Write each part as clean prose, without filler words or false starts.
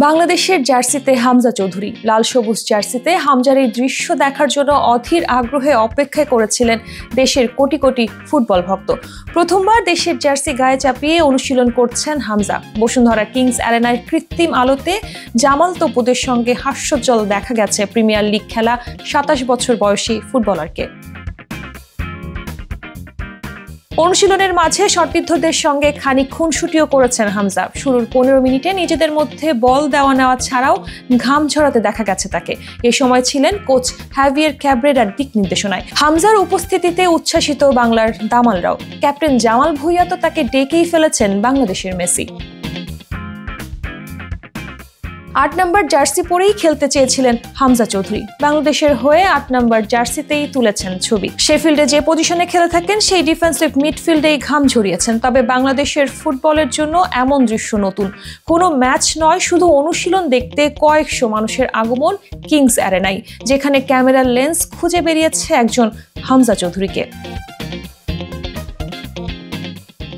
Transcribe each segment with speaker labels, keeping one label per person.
Speaker 1: বাংলাদেশের জার্সিতে হামজা চৌধুরী। লাল সবুজ জার্সিতে হামজার এই দৃশ্য দেখার জন্য অধীর আগ্রহে অপেক্ষায় করেছিলেন দেশের কোটি কোটি ফুটবল ভক্ত। প্রথমবার দেশের জার্সি গায়ে চাপিয়ে অনুশীলন করছেন হামজা। বসুন্ধরা কিংস অ্যারেনার কৃত্রিম আলোতে জামাল তপুদের সঙ্গে হাস্যোজ্জ্বল দেখা গেছে প্রিমিয়ার লিগ খেলা ২৭ বছর বয়সী ফুটবলারকে। অনুশীলনের মাঝে সতীর্থদের সঙ্গে খানিক খুনসুটিও করেছেন হামজা। শুরুর ১৫ মিনিটে নিজেদের মধ্যে বল দেওয়া নেওয়া ছাড়াও ঘাম ঝরাতে দেখা গেছে তাকে। এ সময় ছিলেন কোচ হ্যাভিয়ার ক্যাব্রেরার দিক নির্দেশনায়। হামজার উপস্থিতিতে উচ্ছ্বাসিত বাংলার দামালরাও। ক্যাপ্টেন জামাল ভুঁইয়া তো তাকে ডেকেই ফেলেছেন বাংলাদেশের মেসি। ৮ নম্বর জার্সি পরেই খেলতে চেয়েছিলেন হামজা চৌধুরী। বাংলাদেশের হয়ে ৮ নম্বর জার্সিতেই তুলেছেন ছবি। শেফিল্ডে যে পজিশনে খেলে থাকেন সেই ডিফেন্সিভ মিডফিল্ডেই ঘাম ঝরিয়েছেন। তবে বাংলাদেশের ফুটবলের জন্য এমন দৃশ্য নতুন। কোনো ম্যাচ নয়, শুধু অনুশীলন দেখতে কয়েকশো মানুষের আগমন কিংস অ্যারেনায়, যেখানে ক্যামেরার লেন্স খুঁজে বেরিয়েছে একজন হামজা চৌধুরীকে।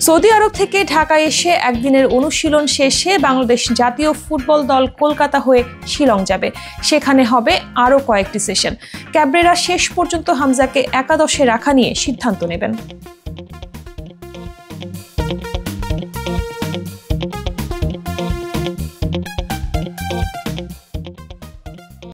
Speaker 1: সৌদি আরব থেকে ঢাকায় এসে একদিনের অনুশীলন শেষে বাংলাদেশ জাতীয় ফুটবল দল কলকাতা হয়ে শিলং যাবে। সেখানে হবে আরও কয়েকটি সেশন। ক্যাব্রেরা শেষ পর্যন্ত হামজাকে একাদশে রাখা নিয়ে সিদ্ধান্ত নেবেন।